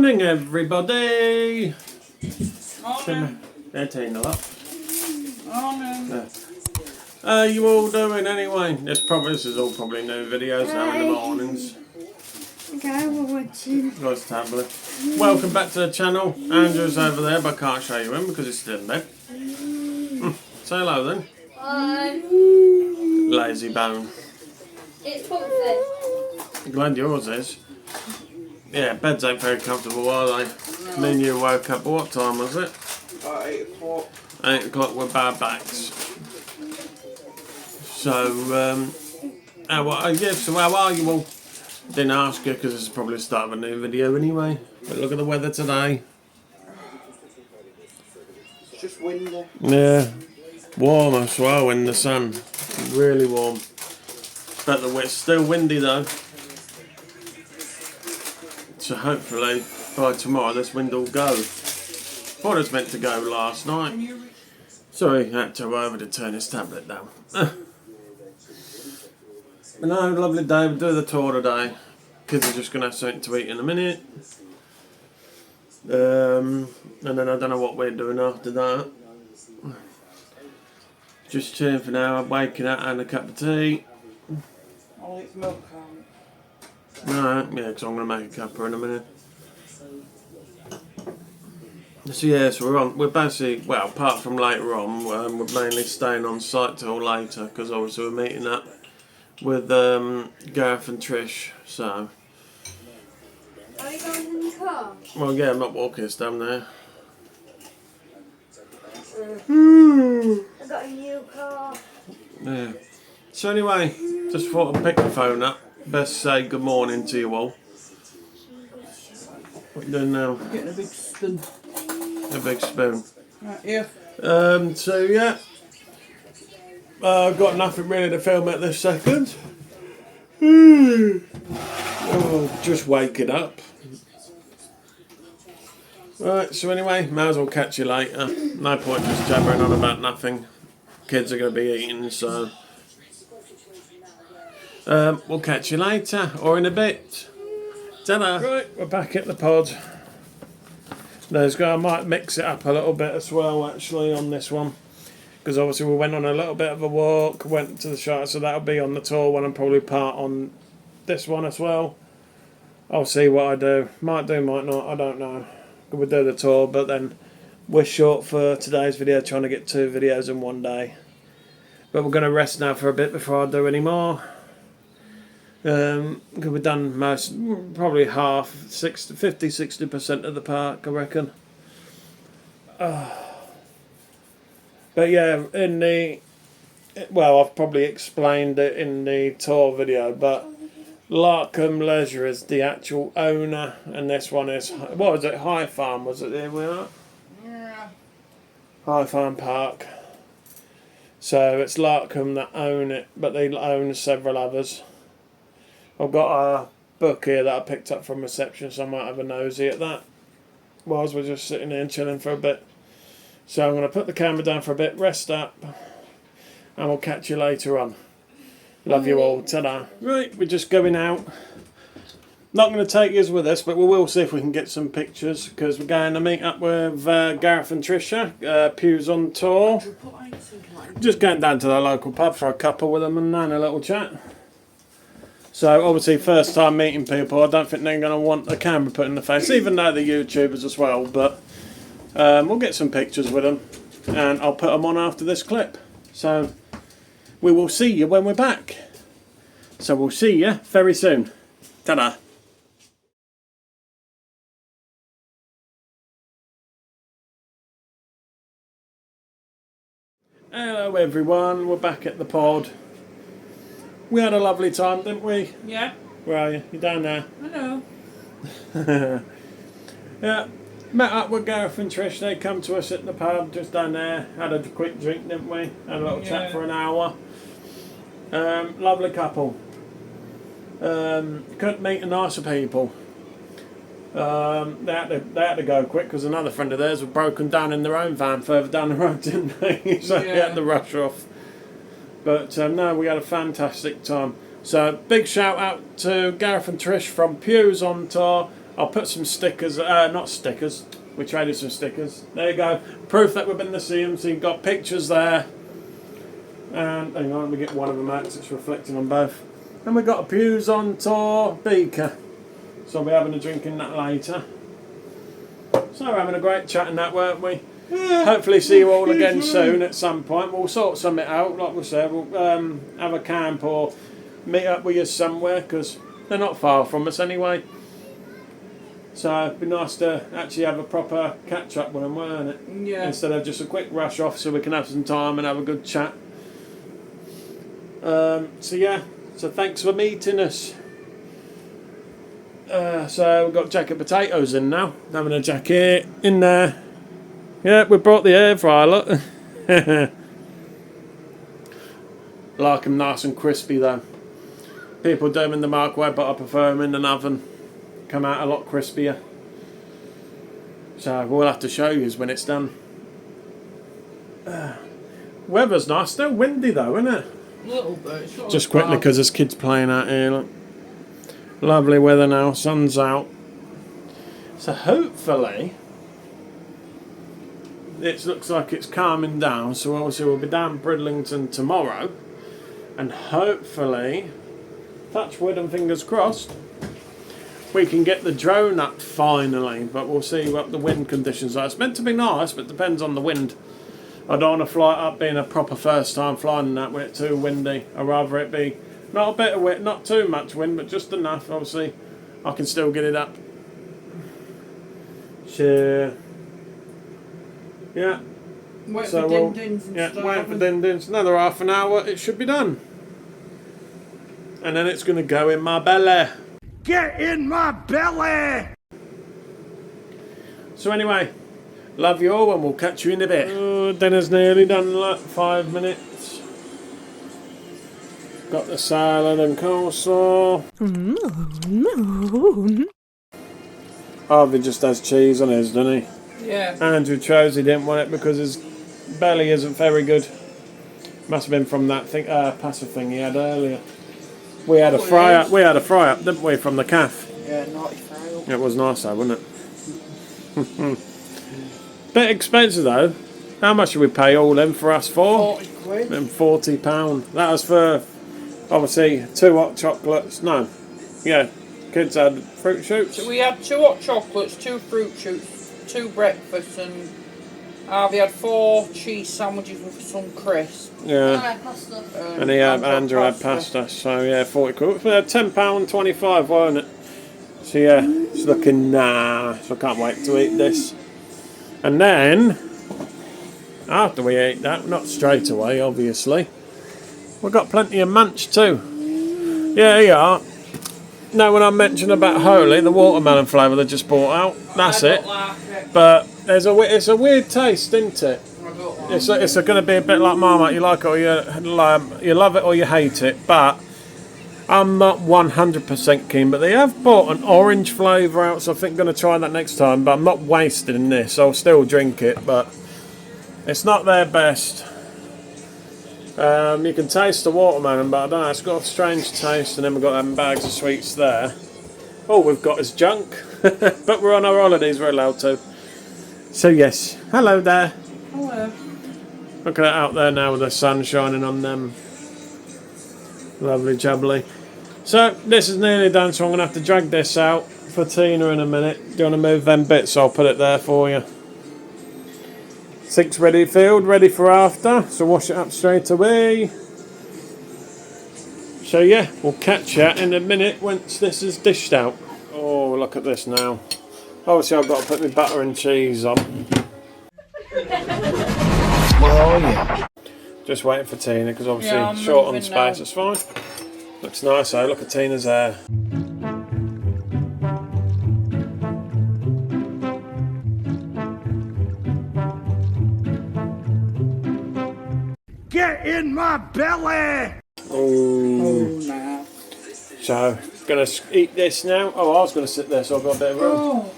Morning, everybody. Morning. They're taking a lot. Morning. You all doing anyway? This is all probably new videos now in the mornings. Okay, we're watching. Nice tablet. Welcome back to the channel. Andrew's over there, but I can't show you him because he's still in bed. Say hello then. Hi. Lazy bone. It's comfy. Glad yours is. Yeah, beds ain't very comfortable, are they? Me and you woke up, what time was it? About 8 o'clock. 8 o'clock with bad backs. So, how are you all? Didn't ask you because this is probably the start of a new video anyway. But look at the weather today. It's just windy. Yeah, warm as well in the sun. Really warm. But it's still windy though. So hopefully by tomorrow this wind will go. Thought it was meant to go last night. Sorry, I had to turn this tablet down. But no, lovely day. We'll do the tour today. Kids are just going to have something to eat in a minute. And then I don't know what we're doing after that. Just chilling for now. I'm waking up and a cup of tea. I'll eat milk out. No, yeah, because I'm going to make a cuppa in a minute. So yeah, so we're basically, well, apart from later on, we're mainly staying on site till later, because obviously we're meeting up with Gareth and Trish, so. Are you going in the car? Well, yeah, I'm not walking, it's down there. I got a new car. Yeah. So anyway, just thought I'd pick the phone up. Best say good morning to you all. What are you doing now? Getting a big spoon. A big spoon. Right here. So yeah, I've got nothing really to film at this second. Oh, just waking up. Right, so anyway, might as well catch you later. No point just jabbering on about nothing. Kids are going to be eating, so we'll catch you later or in a bit. Ta-da. Right, we're back at the pod. I might mix it up a little bit as well actually on this one, because obviously we went on a little bit of a walk, went to the shop, so that'll be on the tour one and probably part on this one as well. I'll see what I do. Might do, might not, I don't know. We'll do the tour, but then we're short for today's video, trying to get 2 videos in one day. But we're going to rest now for a bit before I do any more. We've done probably half, 50-60% of the park, I reckon. But yeah, I've probably explained it in the tour video, but Larkham Leisure is the actual owner, and this one is, what was it, High Farm, was it? There we are. Yeah. High Farm Park. So it's Larkham that own it, but they own several others. I've got a book here that I picked up from reception, so I might have a nosy at that whilst we're just sitting here and chilling for a bit. So I'm going to put the camera down for a bit, rest up, and we'll catch you later on. Love you all. Ta-da. Right, we're just going out. Not going to take you with us, but we will see if we can get some pictures, because we're going to meet up with Gareth and Trisha, Pews on tour. Just going down to the local pub for a cuppa with them and a little chat. So obviously first time meeting people, I don't think they're going to want the camera put in the face, even though they're YouTubers as well, but we'll get some pictures with them and I'll put them on after this clip. So we will see you when we're back. So we'll see you very soon. Ta-da. Hello everyone, we're back at the pod. We had a lovely time, didn't we? Yeah. Where are you? You're down there. Hello. Yeah, met up with Gareth and Trish. They come to us at the pub just down there. Had a quick drink, didn't we? Had a little chat for an hour. Lovely couple. Couldn't meet nicer people. They had to go quick because another friend of theirs was broken down in their own van further down the road, didn't they? So they had to rush off. But no, we had a fantastic time. So big shout out to Gareth and Trish from Pews on Tour I'll put some stickers, not stickers, we traded some stickers. There you go. Proof that we've been to see them, so you've got pictures there. And hang on, let me get one of them out 'cause it's reflecting on both. And we've got a Pews on Tour beaker. So I'll be having a drink in that later. So we're having a great chat in that, weren't we? Yeah. Hopefully see you all again soon at some point. We'll sort something out, like we said. We'll have a camp or meet up with you somewhere, because they're not far from us anyway. So it'd be nice to actually have a proper catch up with them, weren't it? Yeah. Instead of just a quick rush off, so we can have some time and have a good chat. So yeah, so thanks for meeting us. So we've got jacket potatoes in now. Having a jacket in there. Yeah, we brought the air fryer, look. Like them nice and crispy though. People do them in the microwave, but I prefer them in an oven. Come out a lot crispier. So we'll have to show you when it's done. Weather's nice, still windy though, isn't it? A little bit. It's not Just as quickly bad. because there's kids playing out here. Look. Lovely weather now, sun's out. So hopefully it looks like it's calming down, so obviously we'll be down Bridlington tomorrow, and hopefully, touch wood and fingers crossed, we can get the drone up finally, but we'll see what the wind conditions are. It's meant to be nice, but it depends on the wind. I don't want to fly it up being a proper first time flying that when it's too windy. I'd rather it be not a bit of wind, not too much wind, but just enough. Obviously, I can still get it up. So, yeah. Wait So for we'll- din-dins and Yeah, stuff. wait for din-dins. Another half an hour, it should be done. And then it's going to go in my belly. Get in my belly! So anyway, love you all and we'll catch you in a bit. Dinner's nearly done, like 5 minutes. Got the salad and coleslaw. Harvey just has cheese on his, doesn't he? Yeah. Andrew chose he didn't want it because his belly isn't very good. Must have been from that thing, passive thing he had earlier. We had a fry up. We had a fry up, didn't we, from the calf? Yeah, naughty fry. It was nice though, wasn't it? Bit expensive though. How much did we pay all in for us for? 40 quid. Then £40. That was for obviously 2 hot chocolates. No, yeah, kids had fruit shoots. So we had 2 hot chocolates, 2 fruit shoots, 2 breakfasts, and Harvey had 4 cheese sandwiches with some crisps. Yeah, and he had Andrew had pasta. So yeah, 40 quid. We had £10.25, wasn't it? So yeah, it's looking nice. I can't wait to eat this. And then after we eat that, not straight away, obviously, we've got plenty of munch too. Yeah, here you are. Now, when I mentioned about Holy, the watermelon flavour they just brought out, that's I it. don't like it. But it's a weird taste, isn't it? I don't like It's going to be a bit like Marmite. You like it or you love it or you hate it. But I'm not 100% keen. But they have bought an orange flavour out, so I think I'm going to try that next time. But I'm not wasting this. I'll still drink it, but it's not their best. You can taste the watermelon, but I don't know, it's got a strange taste. And then we've got them bags of sweets there. All we've got is junk. But we're on our holidays, we're allowed to. So yes, hello there. Hello. Look at that out there now with the sun shining on them. Lovely jubbly. So this is nearly done, so I'm going to have to drag this out for Tina in a minute. Do you want to move them bits? I'll put it there for you. 6 ready filled, ready for after. So wash it up straight away. So yeah, we'll catch you in a minute once this is dished out. Oh, look at this now. Obviously I've got to put my butter and cheese on. Oh yeah. Just waiting for Tina because obviously Yeah, I'm short on moving space. now. It's fine. Looks nice though. Look at Tina's hair. Get in my belly! Ooh. No. So gonna eat this now. Oh, I was gonna sit there, so I've got a bit of room. Oh.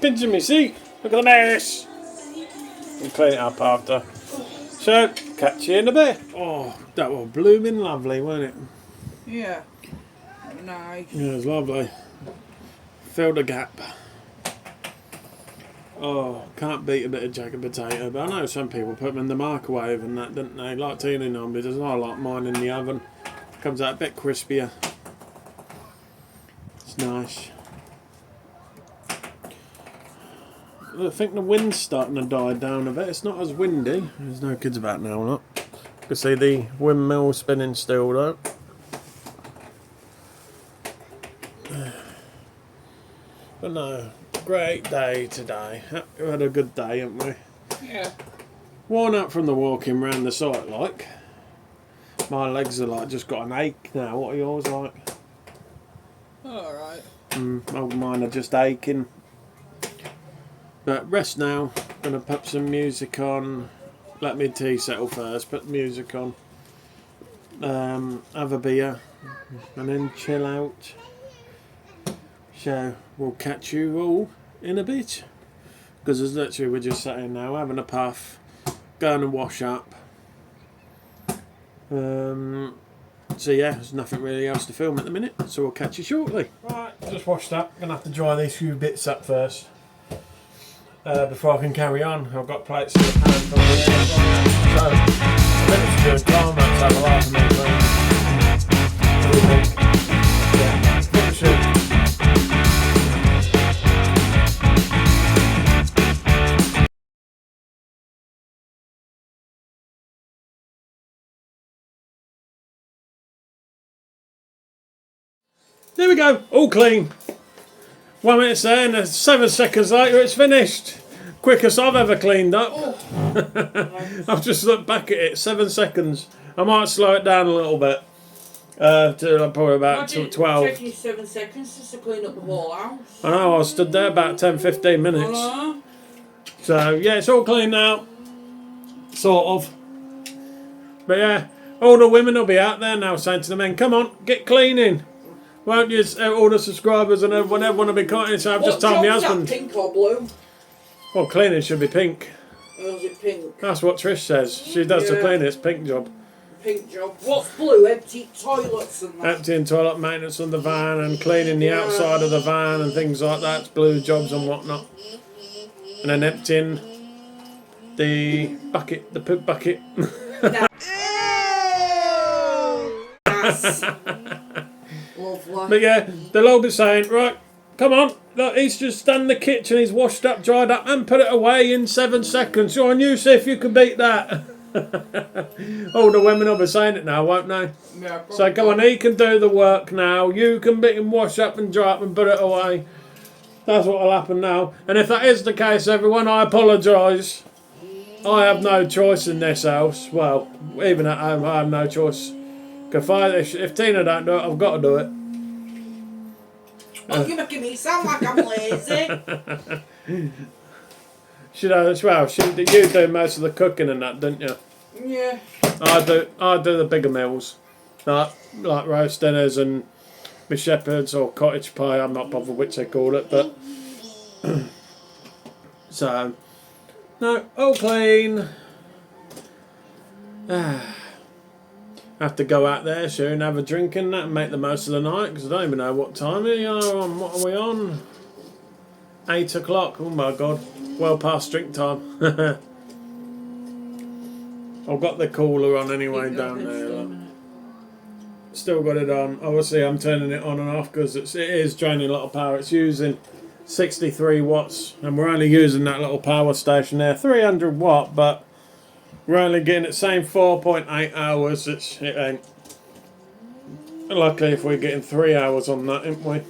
Pinch in my seat. Look at the mess. And clean it up after. So catch you in a bit. Oh, that was blooming lovely, wasn't it? Yeah. Nice. Yeah, it was lovely. fill the gap. Oh, can't beat a bit of jagged potato, but I know some people put them in the microwave and that, don't they? Like teeny numbers, I like mine in the oven. Comes out a bit crispier. It's nice. I think the wind's starting to die down a bit. It's not as windy. There's no kids about now, look. You can see the windmill spinning still though. But no, great day today. We had a good day, haven't we? Yeah. Worn out from the walking round the site, like. My legs are like just got an ache now. What are yours like? Alright. Mine are just aching. But rest now. Gonna put some music on. Let me tea settle first. Put music on. Have a beer, and then chill out. So we'll catch you all in a bit. Because there's literally we're just sitting now having a puff, going to wash up. So yeah, there's nothing really else to film at the minute. So we'll catch you shortly. Right, just washed up. Gonna have to dry these few bits up first. Before I can carry on. I've got plates in the pan from the air. So, let's do a time. Let's have a laugh and yeah, finish it. There we go, all clean. 1 minute there, and 7 seconds later it's finished. Quickest I've ever cleaned up. Oh. I've just looked back at it, 7 seconds. I might slow it down a little bit. To probably about 12. It took you 7 seconds just to clean up the whole house. I know, I stood there about 10-15 minutes. So yeah, it's all clean now. Sort of. But yeah, all the women will be out there now saying to the men, come on, get cleaning. Won't you, all the subscribers and everyone will be cutting, so I've just told my husband. Pink or blue? Well, cleaning should be pink. Or is it pink? That's what Trish says. She does the cleaning, it's pink job. Pink job. What's blue? Empty toilets and that? Emptying toilet maintenance on the van and cleaning the outside of the van and things like that. It's blue jobs and whatnot. And then emptying the bucket, the poop bucket. Lovely. But yeah, they'll all be saying, right, come on, look, he's just done the kitchen, he's washed up, dried up, and put it away in 7 seconds. Go on, you see if you can beat that. All the women will be saying it now, won't they? Yeah, so come on, he can do the work now. You can beat him, wash up and dry up and put it away. That's what will happen now. And if that is the case, everyone, I apologise. I have no choice in this house. Well, even at home, I have no choice. If Tina don't do it, I've got to do it. Oh, you're making me sound like I'm lazy. She does, well, you do most of the cooking and that, don't you? Yeah. I do the bigger meals. Like roast dinners and my shepherd's or cottage pie, I'm not bothered which they call it, but so no, all clean. Have to go out there soon, have a drink and that and make the most of the night because I don't even know what time we are on. What are we on? 8 o'clock. Oh my god, well past drink time. I've got the cooler on anyway down there. Look. Still got it on. Obviously I'm turning it on and off because it is draining a lot of power. It's using 63 watts and we're only using that little power station there, 300 watt, but we're only getting the same 4.8 hours. It ain't. Luckily, if we're getting 3 hours on that, ain't we?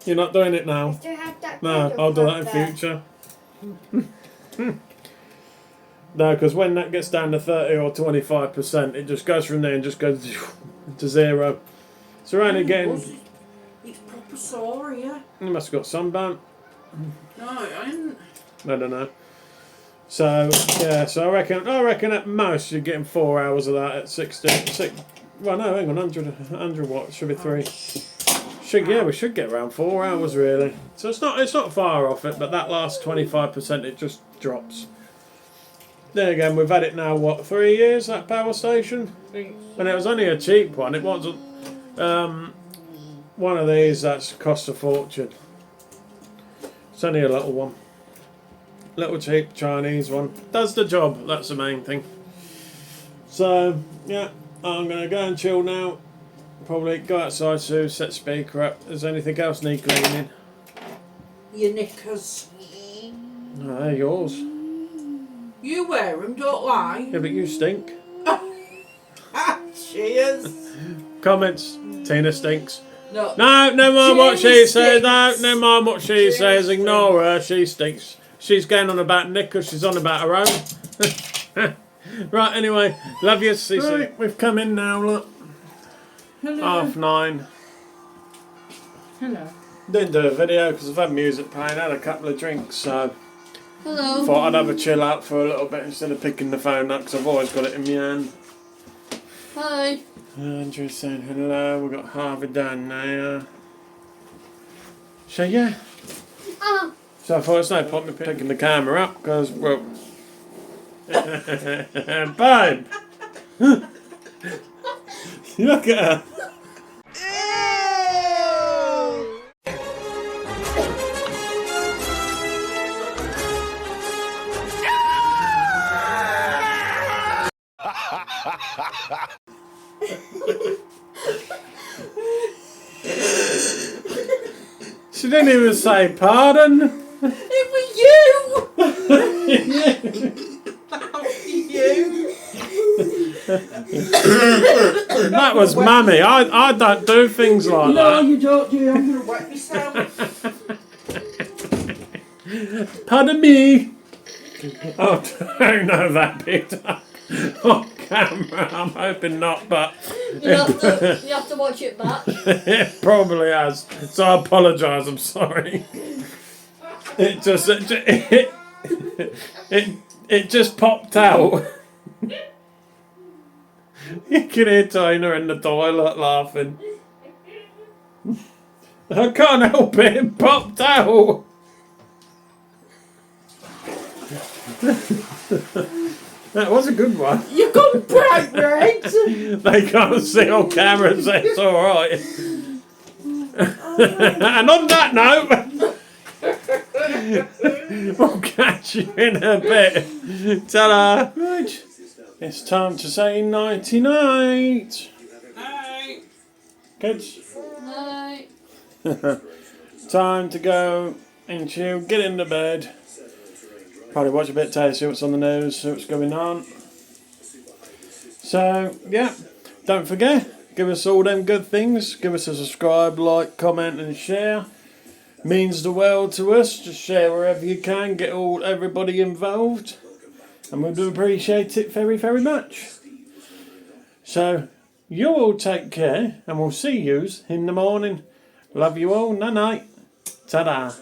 You're not doing it now. No, I'll do that in future. No, because when that gets down to 30 or 25%, it just goes from there and just goes to zero. So we're only getting. It's proper sore, yeah. You must have got sunburn. No, I ain't. I don't know. So yeah, so I reckon at most you're getting 4 hours of that at 60. Well, no, hang on, 100 watts should be 3. We should get around 4 hours really. So it's not far off it, but that last 25% it just drops. There again, we've had it now 3 years that power station, and it was only a cheap one. It wasn't One of these that's cost a fortune. It's only a little one. Little cheap Chinese one. Does the job, that's the main thing. So, yeah, I'm going to go and chill now. Probably go outside soon, set speaker up. Is anything else need cleaning? Your knickers. No, they're yours. You wear them, don't lie. Yeah, but you stink. Cheers. Comments. Tina stinks. No. No mind what she Cheers, says. stinks. No mind what she Cheers, says. Ignore her. She stinks. She's going on about knickers. She's on about her own. Right, anyway. Love you. See you soon. We've come in now, look. Hello. 9:30. Hello. Didn't do a video because I've had music playing. Had a couple of drinks, so Hello. thought I'd have a chill out for a little bit instead of picking the phone up because I've always got it in my hand. Hi. Andrew saying hello. We've got Harvey down there. So yeah. So I thought it's no point me picking the camera up because, well, babe. Look at her. She didn't even say pardon. It was you. That was you. That was Mummy. I don't do things like No, that. you don't do. I'm gonna wet myself. Pardon me. Oh, don't know that bit on camera. I'm hoping not, but You have to watch it back. it probably has. So I apologise. I'm sorry. It just popped out. You can hear Tina in the toilet laughing. I can't help it. It popped out. That was a good one. You've gone bright red. They can't see on camera, so it's alright. And on that note, we'll catch you in a bit. Ta-da! Right, it's time to say nighty-night. Hi. Kids, Night. time to go and chill, get into bed. Probably watch a bit, see what's on the news, see what's going on. So, yeah, don't forget, give us all them good things. Give us a subscribe, like, comment and share. Means the world to us. Just share wherever you can, get everybody involved. And we do appreciate it very, very much. So, you all take care, and we'll see yous in the morning. Love you all. Night-night. Ta-da.